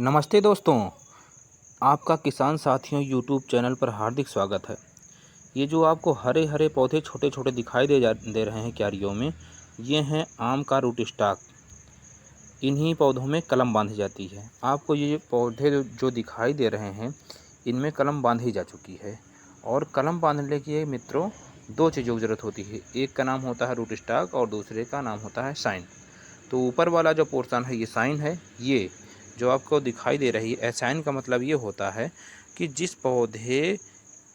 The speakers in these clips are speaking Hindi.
नमस्ते दोस्तों, आपका किसान साथियों यूट्यूब चैनल पर हार्दिक स्वागत है। ये जो आपको हरे हरे पौधे छोटे छोटे दिखाई दे रहे हैं क्यारियों में, ये हैं आम का रूट स्टॉक। इन्हीं पौधों में कलम बांधी जाती है। आपको ये पौधे जो दिखाई दे रहे हैं, इनमें कलम बांधी जा चुकी है। और कलम बांधने के मित्रों दो चीज़ों की ज़रूरत होती है। एक का नाम होता है रूट स्टॉक और दूसरे का नाम होता है साइन। तो ऊपर वाला जो पोर्शन है ये साइन है। ये जो आपको दिखाई दे रही है साइन का मतलब ये होता है कि जिस पौधे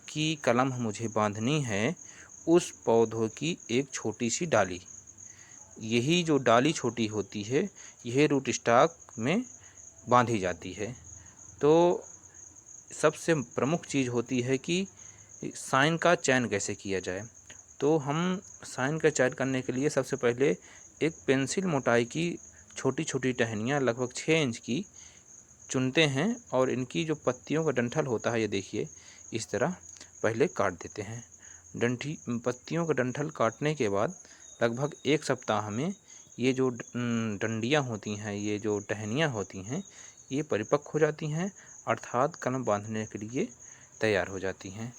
की कलम मुझे बांधनी है उस पौधों की एक छोटी सी डाली, यही जो डाली छोटी होती है यह रूट स्टॉक में बांधी जाती है। तो सबसे प्रमुख चीज़ होती है कि साइन का चयन कैसे किया जाए। तो हम साइन का चयन करने के लिए सबसे पहले एक पेंसिल मोटाई की छोटी छोटी टहनियाँ लगभग 6 इंच की चुनते हैं और इनकी जो पत्तियों का डंठल होता है ये देखिए इस तरह पहले काट देते हैं। पत्तियों का डंठल काटने के बाद लगभग 1 सप्ताह में ये जो डंडियाँ होती हैं, ये जो टहनियाँ होती हैं, ये परिपक्व हो जाती हैं अर्थात कलम बांधने के लिए तैयार हो जाती हैं,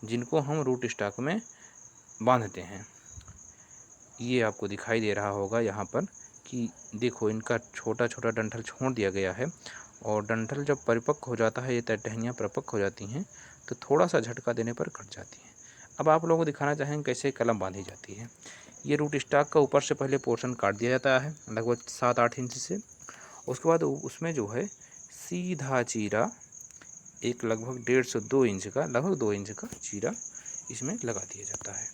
जिनको हम रूट स्टॉक में बांधते हैं। ये आपको दिखाई दे रहा होगा यहाँ पर कि देखो इनका छोटा छोटा डंठल छोड़ दिया गया है और डंठल जब परिपक्व हो जाता है, ये टहनियाँ परिपक्व हो जाती हैं तो थोड़ा सा झटका देने पर कट जाती हैं। अब आप लोगों को दिखाना चाहेंगे कैसे कलम बांधी जाती है। ये रूट स्टॉक का ऊपर से पहले पोर्शन काट दिया जाता है लगभग 7-8 इंच से। उसके बाद उसमें जो है सीधा चीरा एक लगभग 1.5 से 2 इंच का, लगभग 2 इंच का चीरा इसमें लगा दिया जाता है।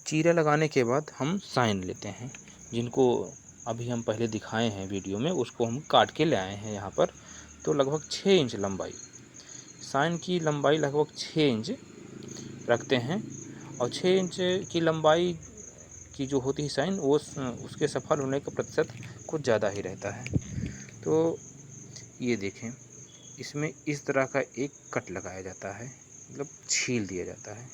चीरा लगाने के बाद हम साइन लेते हैं, जिनको अभी हम पहले दिखाए हैं वीडियो में, उसको हम काट के ले आए हैं यहाँ पर। तो लगभग 6 इंच लंबाई, साइन की लंबाई लगभग 6 इंच रखते हैं। और 6 इंच की लंबाई की जो होती है साइन वो उसके सफल होने का प्रतिशत कुछ ज़्यादा ही रहता है। तो ये देखें इसमें इस तरह का एक कट लगाया जाता है, मतलब छील दिया जाता है।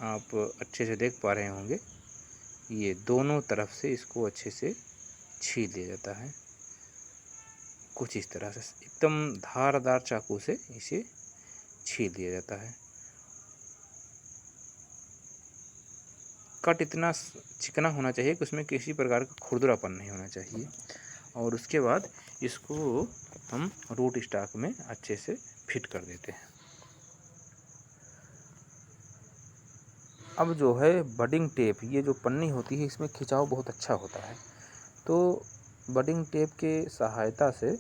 आप अच्छे से देख पा रहे होंगे, ये दोनों तरफ से इसको अच्छे से छील दिया जाता है। कुछ इस तरह से एकदम धारदार चाकू से इसे छील दिया जाता है। कट इतना चिकना होना चाहिए कि उसमें किसी प्रकार का खुरदरापन नहीं होना चाहिए। और उसके बाद इसको हम रूट स्टॉक में अच्छे से फिट कर देते हैं। अब जो है बडिंग टेप, ये जो पन्नी होती है इसमें खिंचाव बहुत अच्छा होता है। तो बडिंग टेप के सहायता से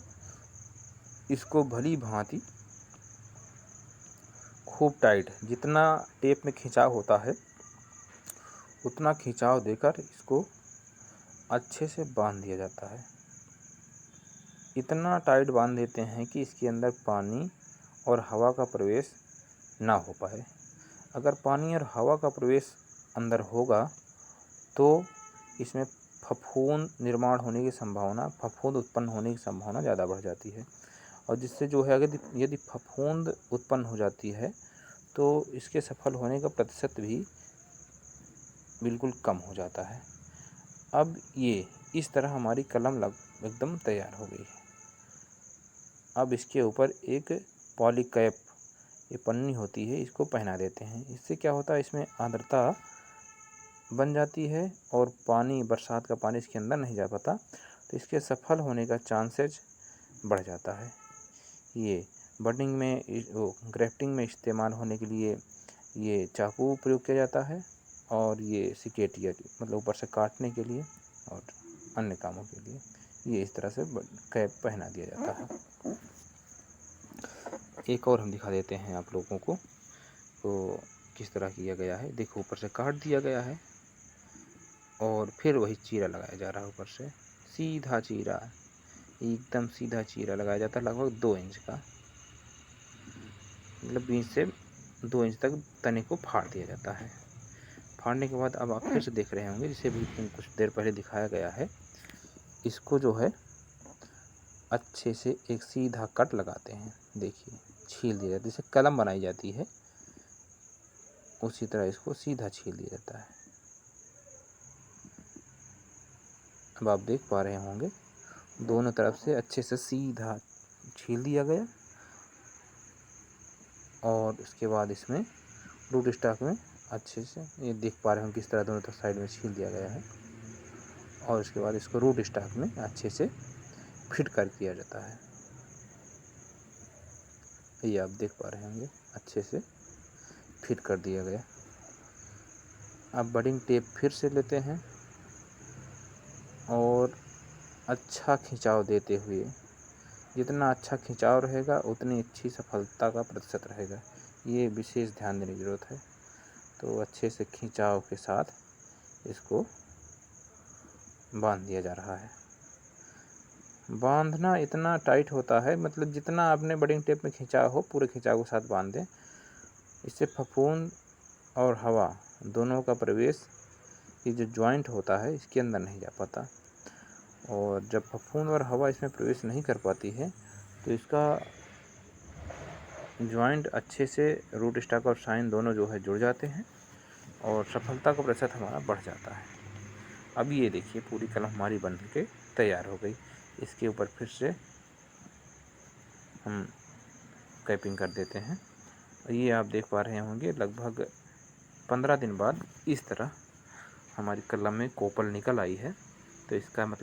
इसको भली भांति खूब टाइट, जितना टेप में खिंचाव होता है उतना खिंचाव देकर इसको अच्छे से बांध दिया जाता है। इतना टाइट बांध देते हैं कि इसके अंदर पानी और हवा का प्रवेश ना हो पाए। अगर पानी और हवा का प्रवेश अंदर होगा तो इसमें फफूंद निर्माण होने की संभावना, फफूंद उत्पन्न होने की संभावना ज़्यादा बढ़ जाती है। और जिससे जो है अगर यदि फफूंद उत्पन्न हो जाती है तो इसके सफल होने का प्रतिशत भी बिल्कुल कम हो जाता है। अब ये इस तरह हमारी कलम एकदम तैयार हो गई है। अब इसके ऊपर एक पॉलीकैप, ये पन्नी होती है, इसको पहना देते हैं। इससे क्या होता है, इसमें आर्द्रता बन जाती है और पानी, बरसात का पानी इसके अंदर नहीं जा पाता, तो इसके सफल होने का चांसेज बढ़ जाता है। ये बडिंग में, ग्राफ्टिंग में इस्तेमाल होने के लिए ये चाकू प्रयोग किया जाता है और ये सिकेटिया मतलब ऊपर से काटने के लिए और अन्य कामों के लिए ये इस तरह से कैप पहना दिया जाता है। एक और हम दिखा देते हैं आप लोगों को तो किस तरह किया गया है। देखो ऊपर से काट दिया गया है और फिर वही चीरा लगाया जा रहा है। ऊपर से सीधा चीरा, एकदम सीधा चीरा लगाया जाता है लगभग 2 इंच का, मतलब 20 से 2 इंच तक तने को फाड़ दिया जाता है। फाड़ने के बाद अब आप फिर से देख रहे होंगे, जिसे भी कुछ देर पहले दिखाया गया है, इसको जो है अच्छे से एक सीधा कट लगाते हैं। देखिए छील दिया जाता है, जिसे कलम बनाई जाती है उसी तरह इसको सीधा छील दिया जाता है। अब आप देख पा रहे होंगे दोनों तरफ से अच्छे से सीधा छील दिया गया और उसके बाद इसमें रूट स्टॉक में अच्छे से ये देख पा रहे हो किस तरह दोनों तरफ साइड में छील दिया गया है और उसके बाद इसको रूट स्टॉक में अच्छे से फिट कर दिया जाता है। ये आप देख पा रहे होंगे अच्छे से फिट कर दिया गया। अब बडिंग टेप फिर से लेते हैं और अच्छा खिंचाव देते हुए, जितना अच्छा खिंचाव रहेगा उतनी अच्छी सफलता का प्रतिशत रहेगा, ये विशेष ध्यान देने की ज़रूरत है। तो अच्छे से खिंचाव के साथ इसको बांध दिया जा रहा है। बांधना इतना टाइट होता है, मतलब जितना आपने बडिंग टेप में खिंचा हो पूरे खिंचाव के साथ बांध दें। इससे फफूंद और हवा दोनों का प्रवेश, ये जो जॉइंट होता है इसके अंदर नहीं जा पाता, और जब फफूंद और हवा इसमें प्रवेश नहीं कर पाती है तो इसका जॉइंट अच्छे से रूट स्टॉक और साइन दोनों जो है जुड़ जाते हैं और सफलता का प्रतिशत हमारा बढ़ जाता है। अब ये देखिए पूरी कलम हमारी बन के तैयार हो गई। इसके ऊपर फिर से हम कैपिंग कर देते हैं। ये आप देख पा रहे होंगे लगभग 15 दिन बाद इस तरह हमारी कलम में कोपल निकल आई है। तो इसका मतलब